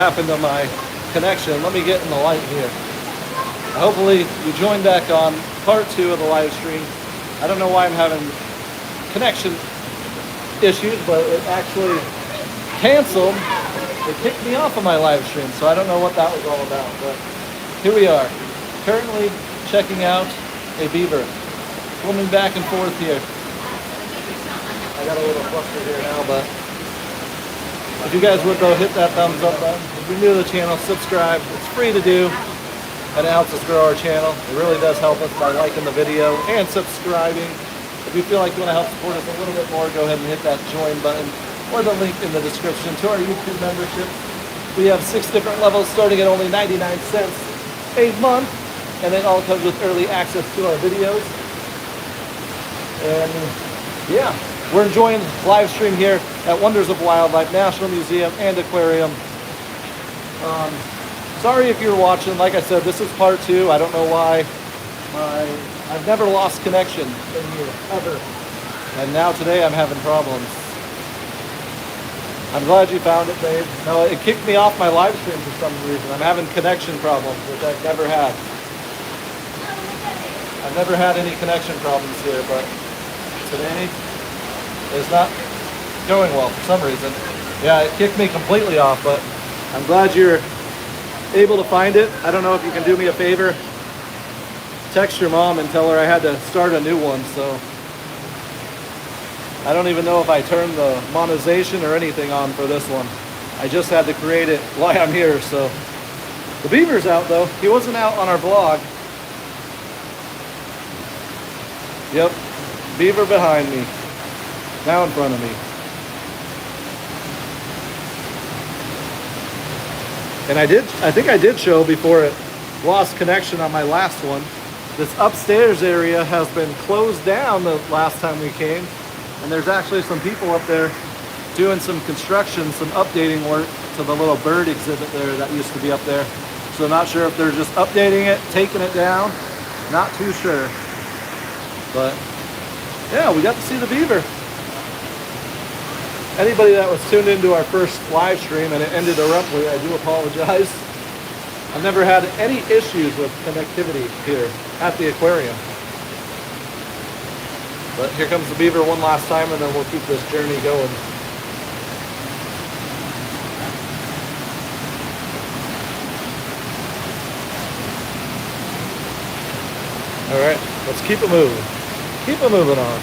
happened to my connection. Let me get in the light here. Hopefully you joined back on part 2 of the live stream. I don't know why I'm having connection issues, but it actually canceled. It kicked me off of my live stream, so I don't know what that was all about. But here we are, currently checking out a beaver, swimming back and forth here. I got a little flustered here now, but if you guys would though, hit that thumbs up button. If you're new to the channel, subscribe. It's free to do, and it helps us grow our channel. It really does help us by liking the video and subscribing. If you feel like you want to help support us a little bit more, go ahead and hit that join button or the link in the description to our YouTube membership. We have 6 different levels starting at only 99 cents a month, and it all comes with early access to our videos. And yeah, we're enjoying live stream here at Wonders of Wildlife National Museum and Aquarium. Sorry if you're watching. Like I said, this is part 2. I don't know why. I've never lost connection in here, ever. And now today I'm having problems. I'm glad you found it, babe. No, it kicked me off my live stream for some reason. I'm having connection problems, which I've never had. I've never had any connection problems here, but today is not going well for some reason. Yeah, it kicked me completely off, but I'm glad you're able to find it. I don't know if you can do me a favor. Text your mom and tell her I had to start a new one, so I don't even know if I turned the monetization or anything on for this one. I just had to create it while I'm here. So the beaver's out though. He wasn't out on our vlog. Yep, beaver behind me, now in front of me. And I think I did show before it lost connection on my last one. This upstairs area has been closed down the last time we came. And there's actually some people up there doing some construction, some updating work to the little bird exhibit there that used to be up there. So not sure if they're just updating it, taking it down. Not too sure. But yeah, we got to see the beaver. Anybody that was tuned into our first live stream and it ended abruptly, I do apologize. I've never had any issues with connectivity here at the aquarium. But here comes the beaver one last time, and then we'll keep this journey going. All right, let's keep it moving. Keep it moving on.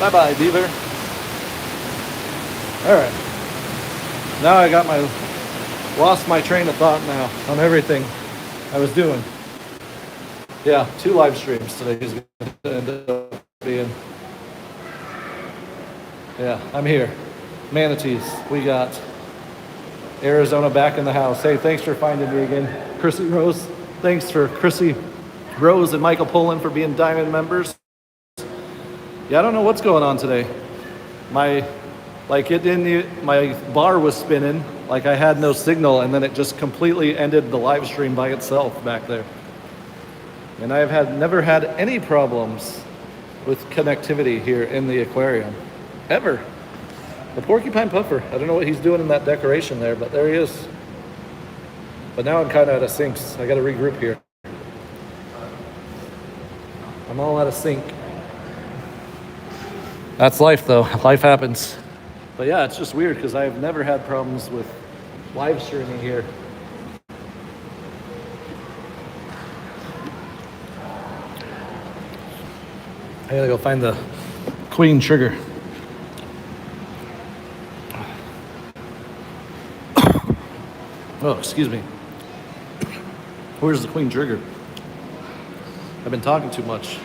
Bye-bye, beaver. All right. Now I got lost my train of thought now on everything I was doing. Yeah, 2 live streams today is going to end up being. Yeah, I'm here. Manatees. We got Arizona back in the house. Hey, thanks for finding me again. Chrissy Rose. Thanks for Chrissy Rose and Michael Pullen for being Diamond members. Yeah, I don't know what's going on today. My bar was spinning, like I had no signal, and then it just completely ended the live stream by itself back there. And I have never had any problems with connectivity here in the aquarium, ever. The porcupine puffer, I don't know what he's doing in that decoration there, but there he is. But now I'm kind of out of syncs. I got to regroup here. I'm all out of sync. That's life though, life happens. But yeah, it's just weird because I've never had problems with live streaming here. I gotta go find the queen trigger. Oh, excuse me. Where's the queen trigger? I've been talking too much.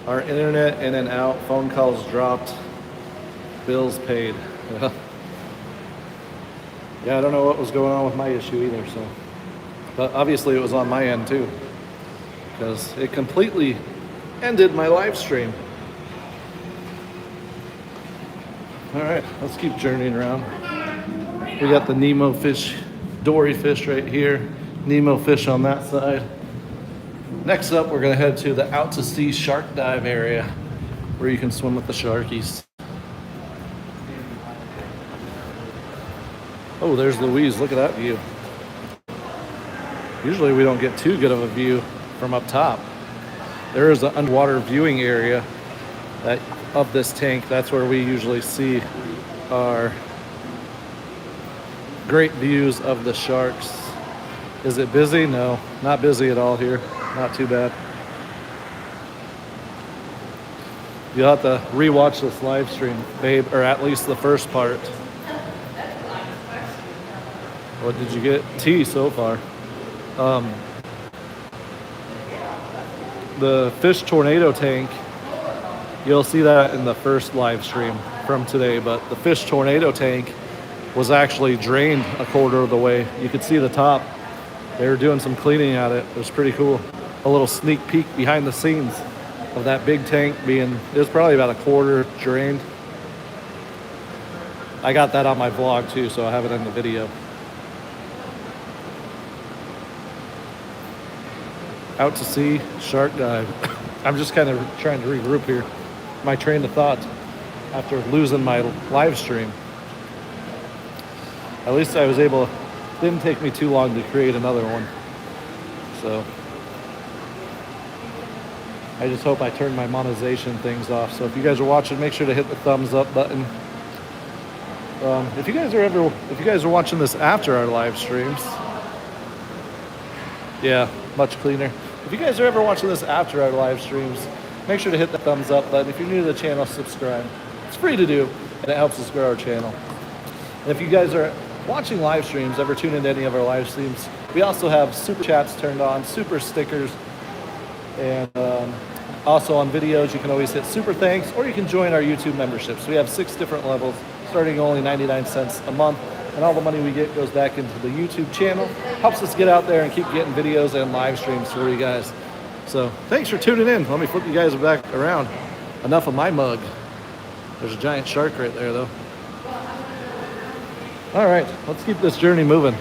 Our internet in and out, phone calls dropped, bills paid. Yeah, I don't know what was going on with my issue either, so. But obviously it was on my end too, because it completely ended my live stream. All right, let's keep journeying around. We got the Nemo fish, dory fish right here, Nemo fish on that side. Next up, we're gonna head to the out to sea shark dive area where you can swim with the sharkies. Oh, there's Louise. Look at that view. Usually we don't get too good of a view from up top. There is an underwater viewing area of this tank. That's where we usually see our great views of the sharks. Is it busy? No, not busy at all here. Not too bad. You'll have to rewatch this live stream, babe, or at least the first part. What did you get? Tea so far. The fish tornado tank, you'll see that in the first live stream from today, but the fish tornado tank was actually drained a quarter of the way. You could see the top. They were doing some cleaning at it. It was pretty cool. A little sneak peek behind the scenes of that big tank being, it was probably about a quarter drained. I got that on my vlog too, so I have it in the video. Out to sea, shark dive. I'm just kind of trying to regroup here. My train of thought after losing my live stream. At least I was able, didn't take me too long to create another one. So I just hope I turned my monetization things off. So if you guys are watching, make sure to hit the thumbs up button. If you guys are watching this after our live streams, yeah, much cleaner. If you guys are ever watching this after our live streams, make sure to hit the thumbs up button. If you're new to the channel, subscribe. It's free to do, and it helps us grow our channel. And if you guys are watching live streams, ever tune into any of our live streams, we also have super chats turned on, super stickers, and also on videos, you can always hit super thanks, or you can join our YouTube memberships. We have 6 different levels, starting only 99 cents a month. And all the money we get goes back into the YouTube channel. Helps us get out there and keep getting videos and live streams for you guys. So thanks for tuning in. Let me flip you guys back around. Enough of my mug. There's a giant shark right there though. All right, let's keep this journey moving.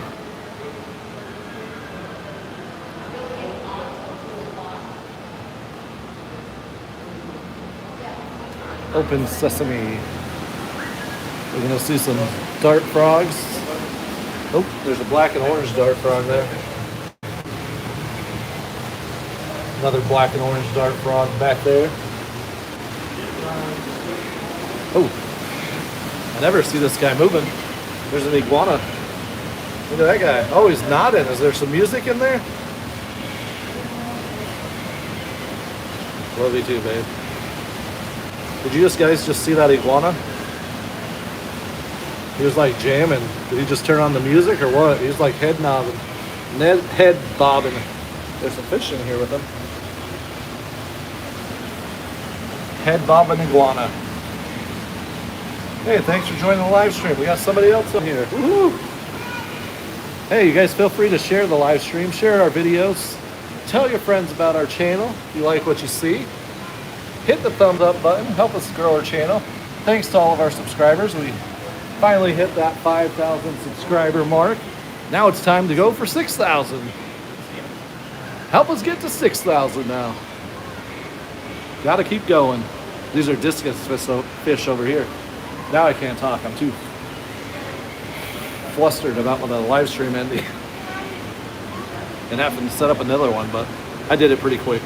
Open sesame. We're gonna see some dart frogs. Oh, there's a black and orange dart frog there. Another black and orange dart frog back there. Oh, I never see this guy moving. There's an iguana. Look at that guy. Oh, he's nodding. Is there some music in there? Love you too, babe. Did you guys just see that iguana? He was like jamming. Did he just turn on the music or what? He was like head bobbing. There's some fish in here with him. Head bobbing iguana. Hey, thanks for joining the live stream. We got somebody else on here. Woohoo! Hey, you guys feel free to share the live stream, share our videos, tell your friends about our channel if you like what you see. Hit the thumbs up button, help us grow our channel. Thanks to all of our subscribers. We finally hit that 5,000 subscriber mark. Now it's time to go for 6,000. Help us get to 6,000 now. Gotta keep going. These are discus fish over here. Now I can't talk. I'm too flustered about the live stream ending and having to set up another one, but I did it pretty quick.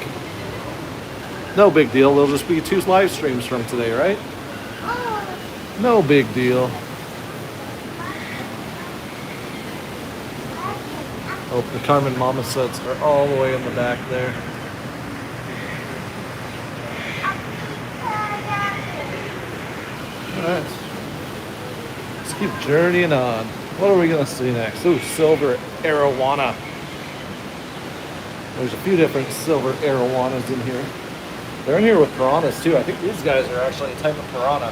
No big deal. There'll just be 2 live streams from today, right? No big deal. Oh, the Carmen Mama sets are all the way in the back there. Alright. Let's keep journeying on. What are we going to see next? Ooh, silver arowana. There's a few different silver arowanas in here. They're in here with piranhas too. I think these guys are actually a type of piranha.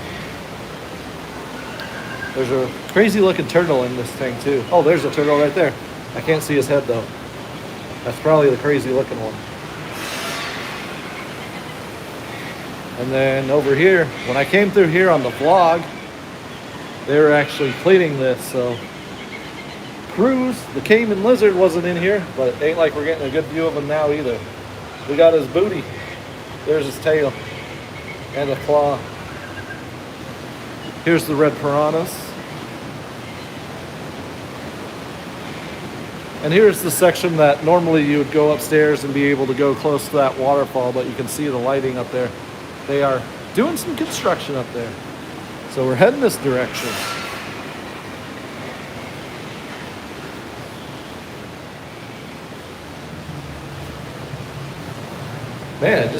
There's a crazy looking turtle in this thing too. Oh, there's a turtle right there. I can't see his head though. That's probably the crazy looking one. And then over here, when I came through here on the vlog, they were actually cleaning this. So Cruz, the Cayman lizard, wasn't in here, but it ain't like we're getting a good view of him now either. We got his booty. There's his tail and a claw. Here's the red piranhas. And here's the section that normally you would go upstairs and be able to go close to that waterfall, but you can see the lighting up there. They are doing some construction up there. So we're heading this direction. Man, I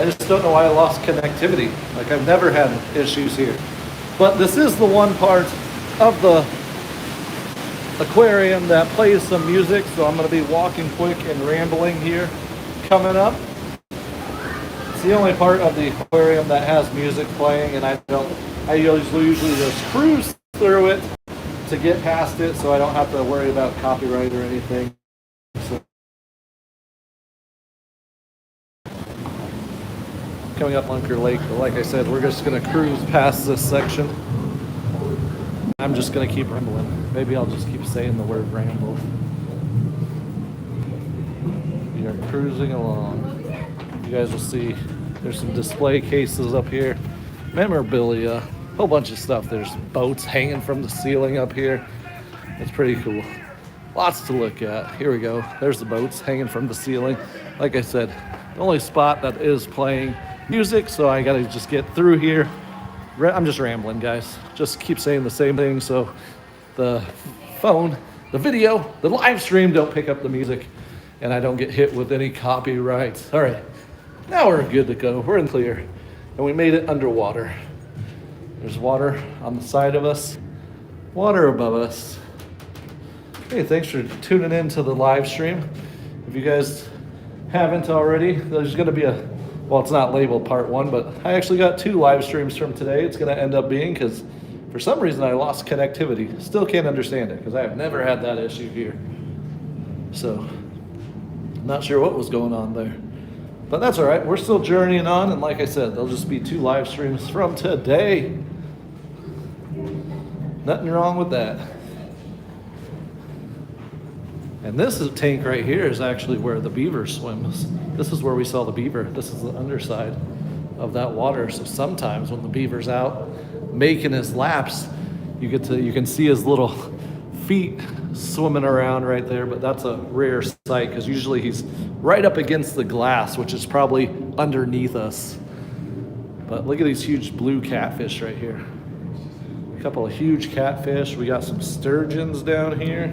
just don't know why I lost connectivity. Like, I've never had issues here. But this is the one part of the aquarium that plays some music, so I'm going to be walking quick and rambling here coming up. It's the only part of the aquarium that has music playing, and I usually just cruise through it to get past it, so I don't have to worry about copyright or anything. So, coming up Lunker Lake, but like I said, we're just going to cruise past this section. I'm just going to keep rambling. Maybe I'll just keep saying the word ramble. We are cruising along. You guys will see there's some display cases up here, memorabilia, a whole bunch of stuff. There's boats hanging from the ceiling up here. It's pretty cool. Lots to look at. Here we go. There's the boats hanging from the ceiling. Like I said, the only spot that is playing music, so I gotta just get through here. I'm just rambling, guys. Just keep saying the same thing so the phone, the video, the live stream don't pick up the music and I don't get hit with any copyrights. All right, now we're good to go. We're in clear and we made it underwater. There's water on the side of us, water above us. Hey, thanks for tuning in to the live stream. If you guys haven't already, there's gonna be well, it's not labeled part one, but I actually got 2 live streams from today. It's going to end up being because for some reason I lost connectivity. Still can't understand it because I have never had that issue here. So, not sure what was going on there. But that's all right. We're still journeying on. And like I said, there'll just be 2 live streams from today. Nothing wrong with that. And this tank right here is actually where the beaver swims. This is where we saw the beaver. This is the underside of that water. So sometimes when the beaver's out making his laps, you can see his little feet swimming around right there, but that's a rare sight because usually he's right up against the glass, which is probably underneath us. But look at these huge blue catfish right here. A couple of huge catfish. We got some sturgeons down here.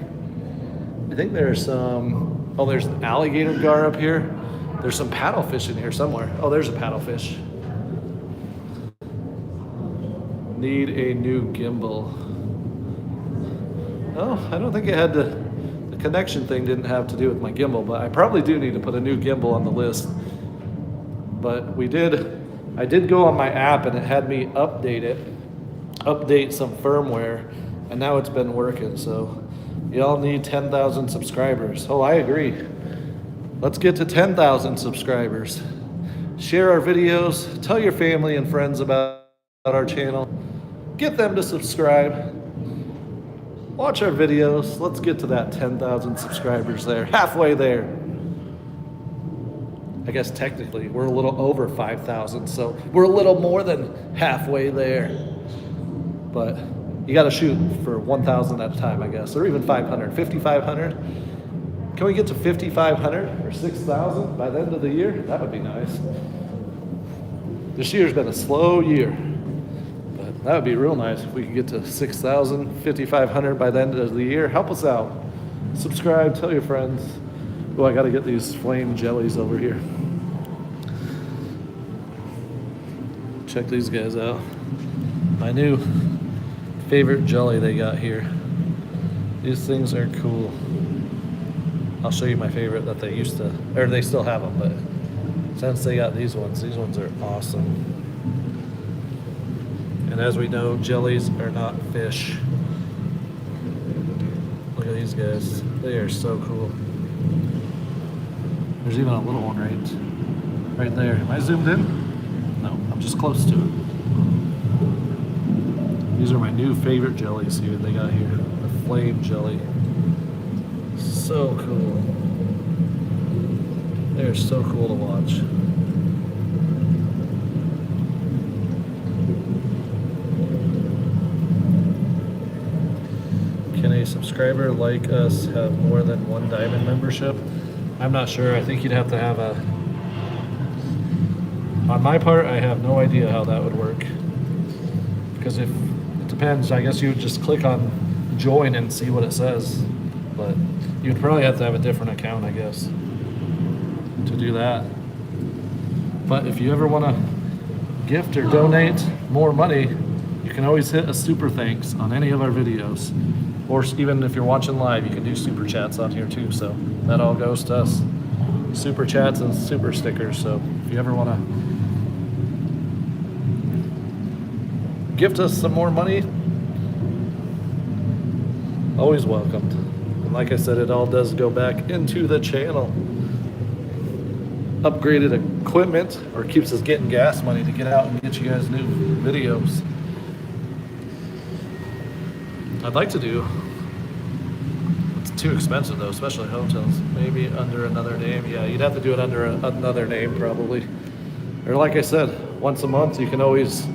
I think there's there's an alligator gar up here. There's some paddlefish in here somewhere. Oh, there's a paddlefish. Need a new gimbal. Oh, I don't think it had the connection thing didn't have to do with my gimbal, but I probably do need to put a new gimbal on the list. But I did go on my app and it had me update some firmware, and now it's been working, so y'all need 10,000 subscribers. Oh, I agree. Let's get to 10,000 subscribers. Share our videos. Tell your family and friends about our channel. Get them to subscribe. Watch our videos. Let's get to that 10,000 subscribers there. Halfway there. I guess technically we're a little over 5,000, so we're a little more than halfway there. But you got to shoot for 1,000 at a time, I guess, or even 500, 5,500. Can we get to 5,500 or 6,000 by the end of the year? That would be nice. This year's been a slow year, but that would be real nice if we could get to 6,000, 5,500 by the end of the year. Help us out. Subscribe, tell your friends. Oh, I got to get these flame jellies over here. Check these guys out. My new favorite jelly they got here. These things are cool. I'll show you my favorite that they used to, or they still have them, but since they got these ones are awesome. And as we know, jellies are not fish. Look at these guys. They are so cool. There's even a little one right there. Am I zoomed in? No, I'm just close to it. These are my new favorite jellies here they got here. The flame jelly. So cool. They're so cool to watch. Can a subscriber like us have more than one diamond membership? I'm not sure. I think you'd have to have a... On my part, I have no idea how that would work. Because if it depends, I guess you would just click on join and see what it says. But you'd probably have to have a different account, I guess, to do that. But if you ever want to gift or donate more money, you can always hit a super thanks on any of our videos. Or even if you're watching live, you can do super chats on here too. So that all goes to us. Super chats and super stickers. So if you ever want to gift us some more money, always welcomed. And like I said, it all does go back into the channel. Upgraded equipment, or keeps us getting gas money to get out and get you guys new videos. I'd like to do, it's too expensive though, especially hotels. Maybe under another name. Yeah, you'd have to do it under another name probably. Or like I said, once a month you can always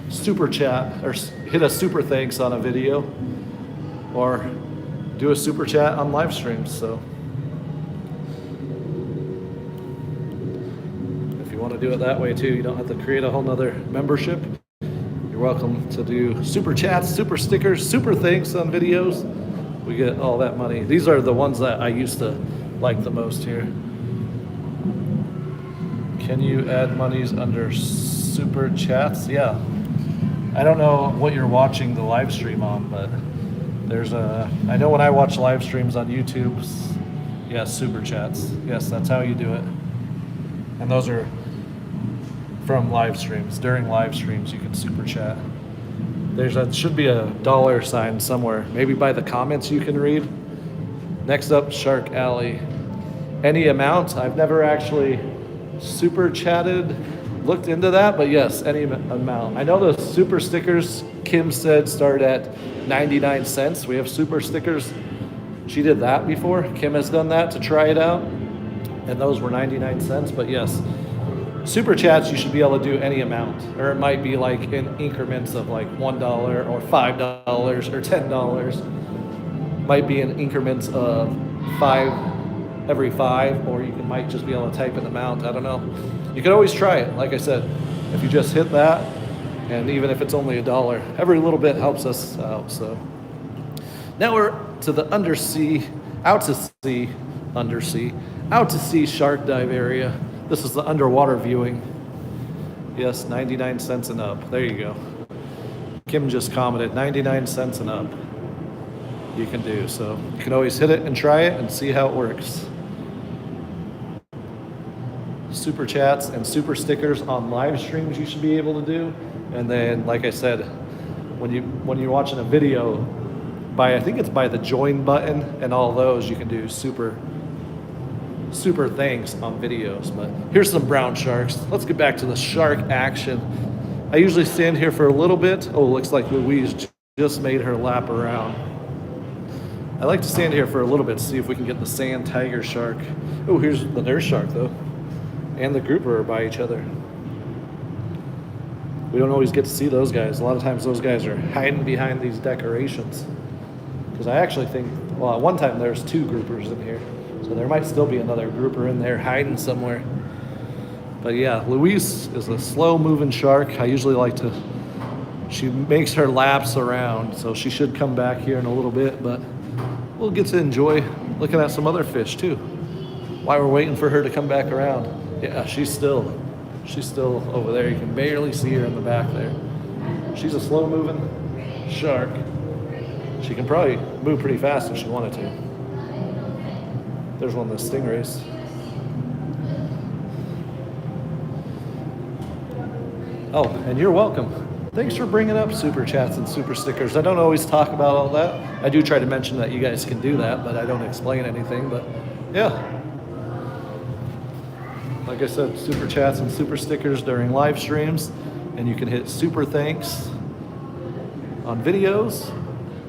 super chat or hit a super thanks on a video, or do a super chat on live streams. So if you want to do it that way too, you don't have to create a whole nother membership. You're welcome to do super chats, super stickers, super thanks on videos. We get all that money. These are the ones that I used to like the most here. Can you add monies under super chats? Yeah. I don't know what you're watching the live stream on, but there's I know when I watch live streams on YouTube, yes, super chats. Yes, that's how you do it. And those are from live streams. During live streams, you can super chat. Should be a dollar sign somewhere. Maybe by the comments you can read. Next up, Shark Alley. Any amount? I've never actually super chatted, looked into that, but yes, any amount. I know the super stickers, Kim said, start at 99 cents. We have super stickers. She did that before. Kim has done that to try it out, and those were 99 cents. But yes, super chats, you should be able to do any amount, or it might be like in increments of like $1 or $5 or $10. Might be in increments of every 5, or you might just be able to type an amount. I don't know. You can always try it. Like I said, if you just hit that, and even if it's only $1, every little bit helps us out. So now we're to the out to sea shark dive area. This is the underwater viewing. Yes, 99 cents and up. There you go. Kim just commented 99 cents and up. You can do. So you can always hit it and try it and see how it works. Super chats and super stickers on live streams you should be able to do. And then, like I said, when you're watching a video, I think it's by the join button and all those, you can do super thanks on videos. But here's some brown sharks. Let's get back to the shark action. I usually stand here for a little bit. Oh, looks like Louise just made her lap around. I like to stand here for a little bit to see if we can get the sand tiger shark. Oh, here's the nurse shark though. And the grouper are by each other. We don't always get to see those guys. A lot of times those guys are hiding behind these decorations. Because I actually think, well, at one time there's 2 groupers in here. So there might still be another grouper in there hiding somewhere. But yeah, Louise is a slow moving shark. I usually like to, she makes her laps around. So she should come back here in a little bit, but we'll get to enjoy looking at some other fish too. While we're waiting for her to come back around. Yeah, she's still over there. You can barely see her in the back there. She's a slow moving shark. She can probably move pretty fast if she wanted to. There's one of the stingrays. Oh, and you're welcome. Thanks for bringing up super chats and super stickers. I don't always talk about all that. I do try to mention that you guys can do that, but I don't explain anything. But yeah. Like I said, super chats and super stickers during live streams, and you can hit super thanks on videos,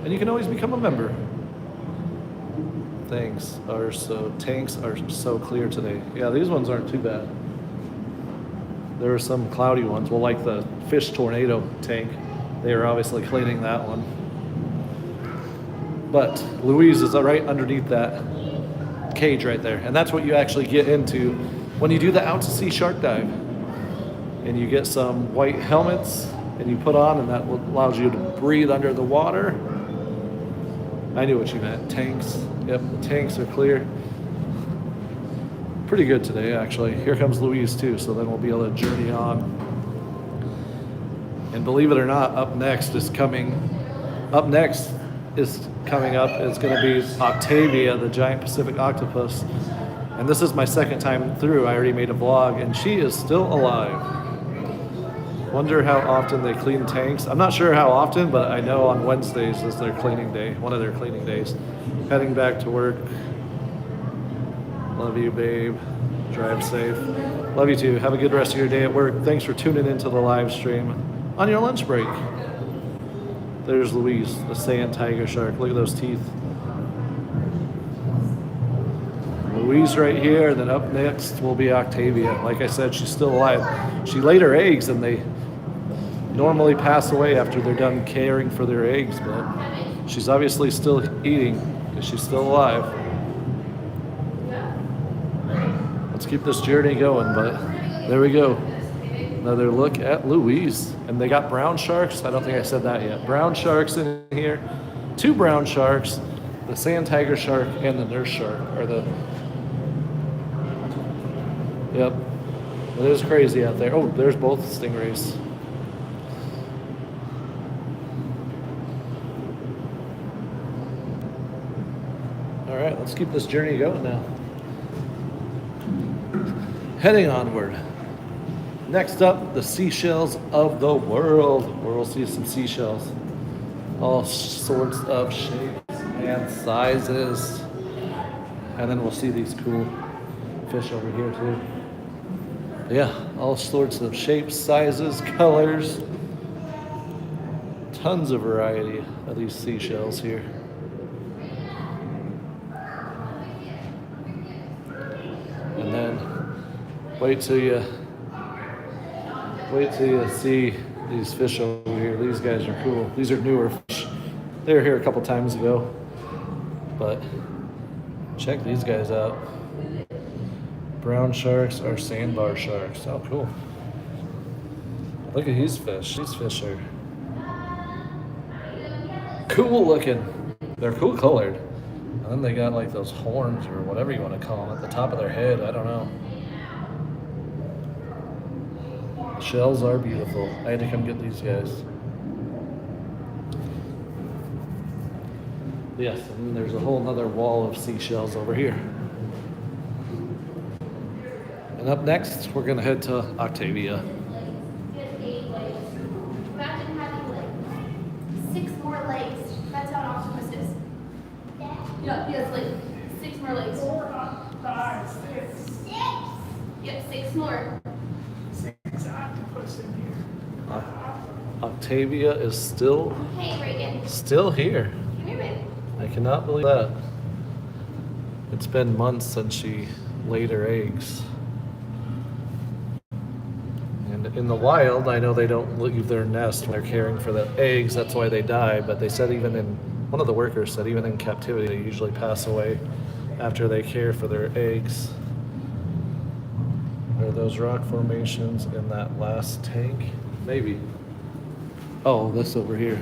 and you can always become a member. Tanks are so clear today. Yeah, these ones aren't too bad. There are some cloudy ones. Well, like the fish tornado tank, they are obviously cleaning that one. But Louise is right underneath that cage right there. And that's what you actually get into when you do the out to sea shark dive. And you get some white helmets and you put on, and that allows you to breathe under the water. I knew what you meant. Tanks. Yep, the tanks are clear. Pretty good today, actually. Here comes Louise, too, so then we'll be able to journey on. And believe it or not, up next is coming up is going to be Octavia, the giant Pacific octopus. And this is my second time through. I already made a vlog, and she is still alive. Wonder how often they clean tanks. I'm not sure how often, but I know on Wednesdays is their cleaning day, one of their cleaning days. Heading back to work. Love you, babe. Drive safe. Love you too. Have a good rest of your day at work. Thanks for tuning into the live stream on your lunch break. There's Louise, the sand tiger shark. Look at those teeth. Louise right here, and then up next will be Octavia. Like I said, she's still alive. She laid her eggs, and they normally pass away after they're done caring for their eggs, but she's obviously still eating because she's still alive. Let's keep this journey going, but there we go. Another look at Louise. And they got brown sharks. I don't think I said that yet. Brown sharks in here. 2 brown sharks, the sand tiger shark and the nurse shark, or the... Yep. It is crazy out there. Oh, there's both stingrays. All right, let's keep this journey going now. Heading onward. Next up, the seashells of the world, where we'll see some seashells. All sorts of shapes and sizes. And then we'll see these cool fish over here too. Yeah, all sorts of shapes, sizes, colors. Tons of variety of these seashells here. And then wait till you see these fish over here. These guys are cool. These are newer fish. They were here a couple times ago. But check these guys out. Brown sharks are sandbar sharks. Oh, cool. Look at these fish. These fish are cool looking. They're cool colored. And then they got like those horns or whatever you want to call them at the top of their head. I don't know. The shells are beautiful. I had to come get these guys. Yes, and there's a whole other wall of seashells over here. And up next, we're gonna head to Octavia. Imagine having like 6 more legs. That's how an octopus is. Yeah, it's like 6 more legs. 4, 5, 6. Yep, 6 more. 6 octopus in here. Octavia is still Hey, Reagan. here. Come here, babe. I cannot believe that. It's been months since she laid her eggs. And in the wild, I know they don't leave their nest when they're caring for the eggs. That's why they die. But they said one of the workers said even in captivity, they usually pass away after they care for their eggs. Are those rock formations in that last tank? Maybe. Oh, this over here.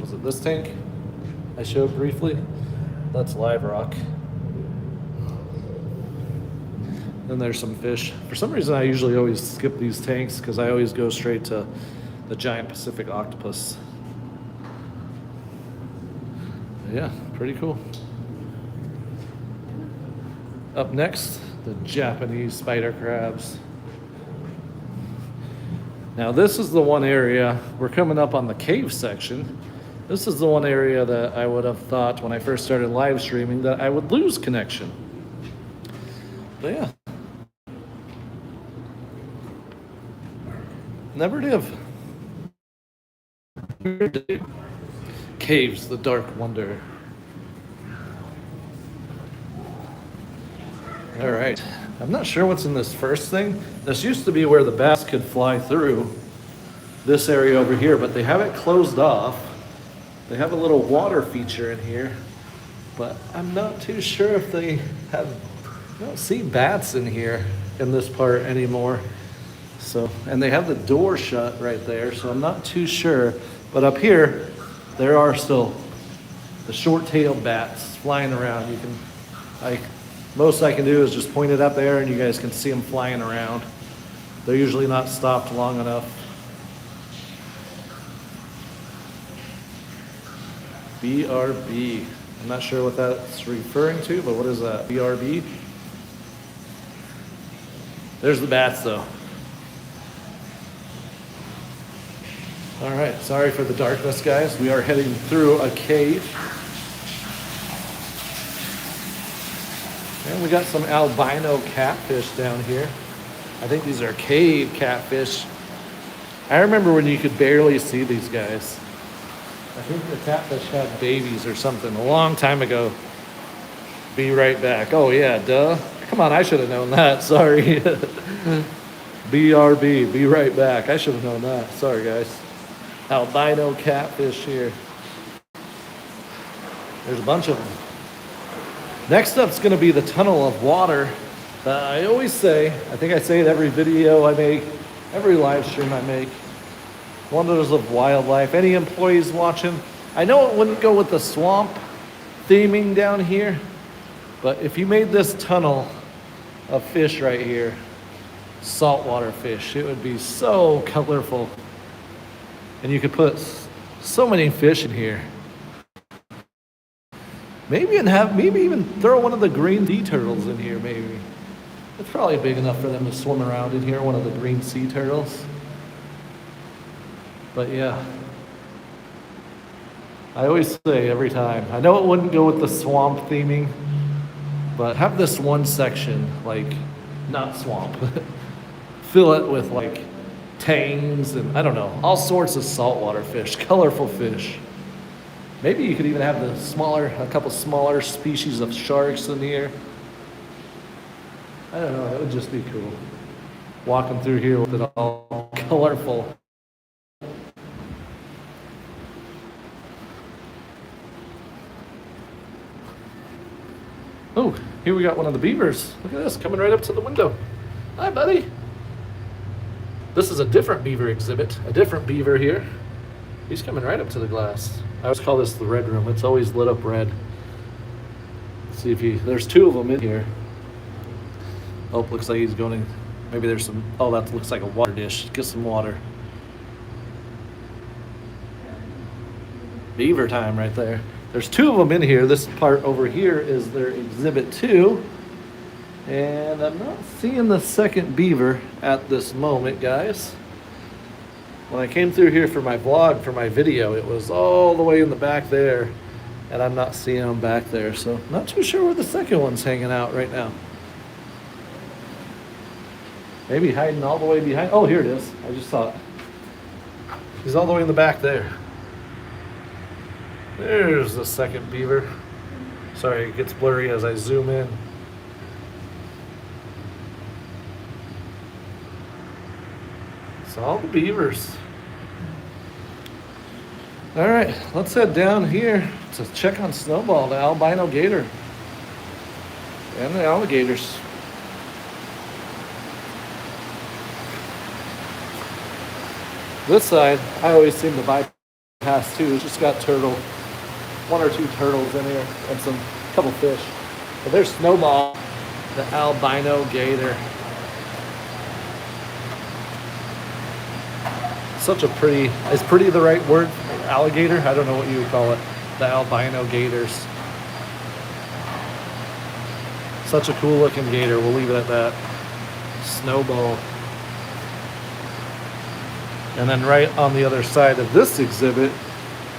Was it this tank I showed briefly? That's live rock. Then there's some fish. For some reason, I usually always skip these tanks because I always go straight to the giant Pacific octopus. Yeah, pretty cool. Up next, the Japanese spider crabs. Now this is the one area, we're coming up on the cave section. This is the one area that I would have thought when I first started live streaming that I would lose connection. But yeah. Never did. Caves, the dark wonder. All right, I'm not sure what's in this first thing. This used to be where the bats could fly through. this area over here, but they have it closed off. They have a little water feature in here, but I'm not too sure if they have, I don't see bats in here in this part anymore. So, and they have the door shut right there, so I'm not too sure. But up here, there are still the short-tailed bats flying around. You can, most I can do is just point it up there and you guys can see them flying around. They're usually not stopped long enough. BRB. I'm not sure what that's referring to, but what is that? BRB? There's the bats though. All right, sorry for the darkness, guys. We are heading through a cave. And we got some albino catfish down here. I think these are cave catfish. I remember when you could barely see these guys. I think the catfish had babies or something a long time ago. Be right back. Oh yeah, duh. Come on, I should have known that. Sorry. BRB, be right back. I should have known that. Sorry, guys. Albino catfish here. There's a bunch of them. Next up's going to be the tunnel of water. I always say, I think I say it every video I make, every live stream I make. Wonders of wildlife. Any employees watching? I know it wouldn't go with the swamp theming down here, but if you made this tunnel of fish right here, saltwater fish, it would be so colorful. And you could put so many fish in here. Maybe even throw one of the green sea turtles in here, maybe. It's probably big enough for them to swim around in here, one of the green sea turtles. But yeah. I always say every time, I know it wouldn't go with the swamp theming, but have this one section, like, not swamp. Fill it with like tangs and I don't know, all sorts of saltwater fish, colorful fish. Maybe you could even have a couple smaller species of sharks in here. I don't know, that would just be cool. Walking through here with it all colorful. Oh, here we got one of the beavers. Look at this, coming right up to the window. Hi, buddy. This is a different beaver exhibit, a different beaver here. He's coming right up to the glass. I always call this the red room. It's always lit up red. Let's see if there's two of them in here. Oh, looks like he's going to, maybe there's some, oh, that looks like a water dish. Get some water. Beaver time right there. There's two of them in here. This part over here is their exhibit 2. And I'm not seeing the second beaver at this moment, guys. When I came through here for my vlog, for my video, it was all the way in the back there. And I'm not seeing them back there. So not too sure where the second one's hanging out right now. Maybe hiding all the way behind. Oh, here it is. I just saw it. He's all the way in the back there. There's the second beaver. Sorry, it gets blurry as I zoom in. It's all the beavers. All right, let's head down here to check on Snowball, the albino gator, and the alligators. This side, I always seem to bypass too. It's just got one or two turtles in here, and some couple fish. But there's Snowball, the albino gator. Such a pretty, is pretty the right word? Alligator? I don't know what you would call it. The albino gators. Such a cool looking gator, we'll leave it at that. Snowball. And then right on the other side of this exhibit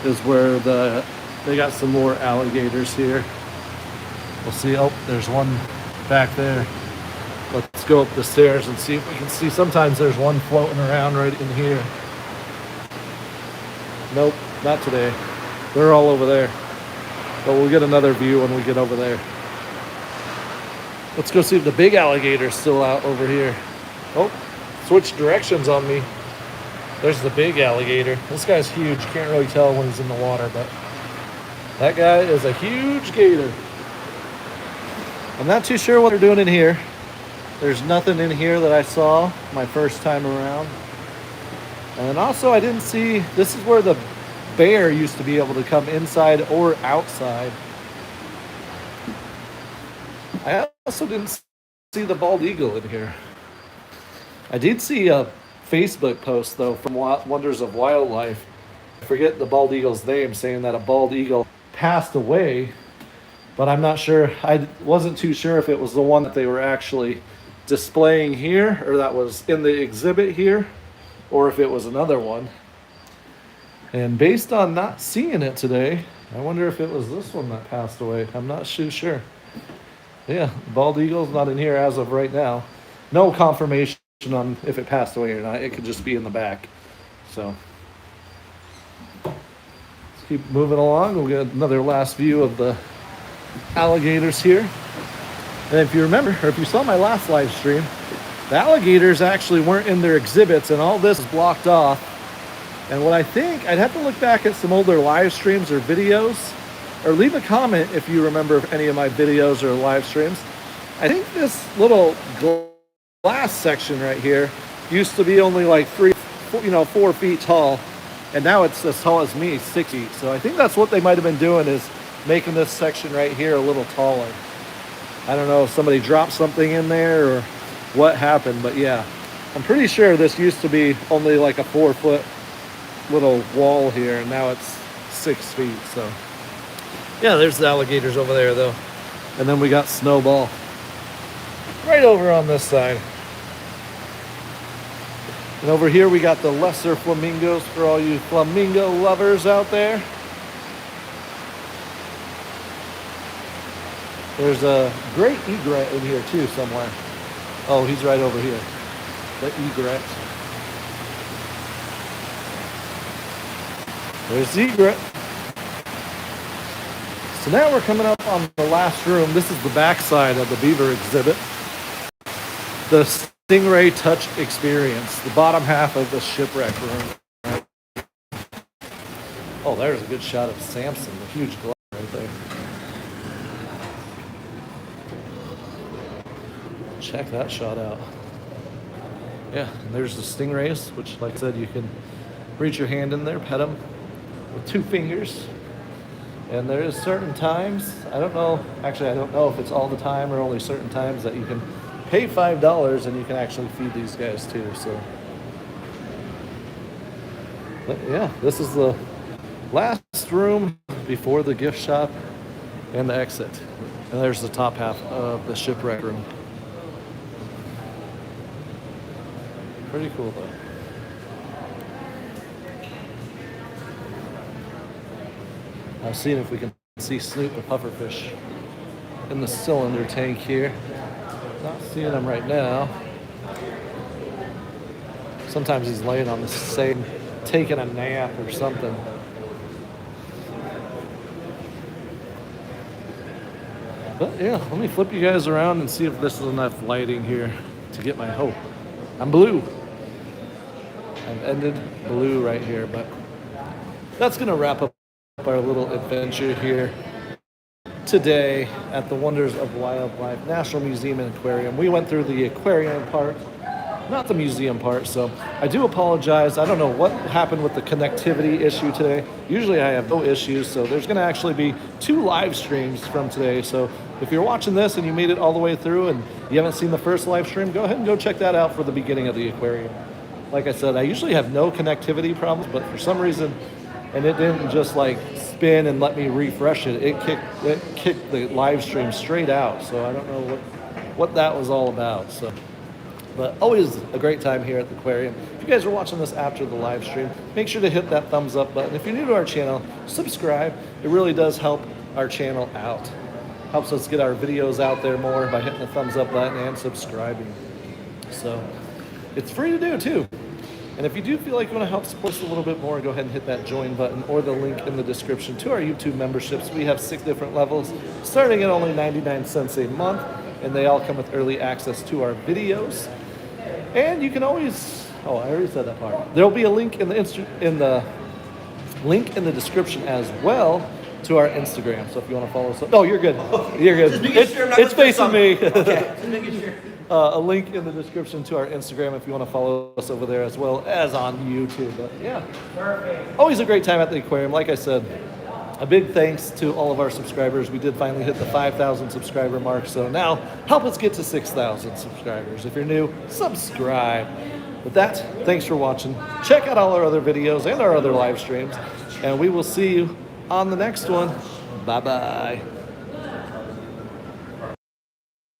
is where they got some more alligators here. We'll see, oh, there's one back there. Let's go up the stairs and see if we can see. Sometimes there's one floating around right in here. Nope, not today. They're all over there. But we'll get another view when we get over there. Let's go see if the big alligator's still out over here. Oh, switched directions on me. There's the big alligator. This guy's huge. Can't really tell when he's in the water, but that guy is a huge gator. I'm not too sure what they're doing in here. There's nothing in here that I saw my first time around. And also I didn't see, this is where the bear used to be able to come inside or outside. I also didn't see the bald eagle in here. I did see a Facebook post though from Wonders of Wildlife. I forget the bald eagle's name, saying that a bald eagle passed away, but I'm not sure. I wasn't too sure if it was the one that they were actually displaying here or that was in the exhibit here, or if it was another one. And based on not seeing it today, I wonder if it was this one that passed away. I'm not too sure. Yeah, bald eagle's not in here as of right now. No confirmation on if it passed away or not. It could just be in the back. So let's keep moving along. We'll get another last view of the alligators here. And if you remember, or if you saw my last live stream, the alligators actually weren't in their exhibits and all this is blocked off. And what I think, I'd have to look back at some older live streams or videos, or leave a comment if you remember any of my videos or live streams. I think this little glass section right here used to be only like 4 feet tall, and now it's as tall as me, 6 feet. So I think that's what they might have been doing, is making this section right here a little taller. I don't know if somebody dropped something in there or what happened, but yeah, I'm pretty sure this used to be only like a 4-foot little wall here, and now it's 6 feet. So yeah, there's the alligators over there though. And then we got Snowball right over on this side. And over here we got the lesser flamingos for all you flamingo lovers out there. There's a great egret in here too somewhere. Oh, he's right over here. The egret. There's the egret. So now we're coming up on the last room. This is the back side of the beaver exhibit. The Stingray Touch Experience, the bottom half of the shipwreck room. Oh, there's a good shot of Samson, the huge glove right there. Check that shot out. Yeah, and there's the stingrays, which, like I said, you can reach your hand in there, pet them with 2 fingers. And there is certain times, I don't know if it's all the time or only certain times, that you can pay $5 and you can actually feed these guys too. So, but yeah, this is the last room before the gift shop and the exit. And there's the top half of the shipwreck room. Pretty cool though. I was seeing if we can see Snoop the pufferfish in the cylinder tank here. Not seeing him right now. Sometimes he's laying on the same, taking a nap or something. But yeah, let me flip you guys around and see if this is enough lighting here to get my hope. I'm blue. I've ended blue right here, but that's gonna wrap up our little adventure here today at the Wonders of Wildlife National Museum and Aquarium. We went through the aquarium part, not the museum part, so I do apologize. I don't know what happened with the connectivity issue today. Usually I have no issues, so there's gonna actually be 2 live streams from today. So if you're watching this and you made it all the way through and you haven't seen the first live stream, go ahead and go check that out for the beginning of the aquarium. Like I said, I usually have no connectivity problems, but for some reason, and it didn't just like spin and let me refresh it. It kicked the live stream straight out. So I don't know what that was all about. So, but always a great time here at the aquarium. If you guys are watching this after the live stream, make sure to hit that thumbs up button. If you're new to our channel, subscribe. It really does help our channel out. Helps us get our videos out there more by hitting the thumbs up button and subscribing. So it's free to do too. And if you do feel like you want to help support us a little bit more, go ahead and hit that join button or the link in the description to our YouTube memberships. We have 6 different levels, starting at only 99 cents a month, and they all come with early access to our videos. And you can always Oh, I already said that part. There'll be a link in the link in the description as well to our Instagram. So if you want to follow us, oh, you're good. You're good. Just making sure I'm not It's gonna miss facing me. Okay, just making sure. A link in the description to our Instagram if you want to follow us over there as well as on YouTube. But yeah, Perfect. always a great time at the aquarium. Like I said, a big thanks to all of our subscribers. We did finally hit the 5,000 subscriber mark. So now help us get to 6,000 subscribers. If you're new, subscribe. With that, thanks for watching. Check out all our other videos and our other live streams. And we will see you on the next one. Bye-bye.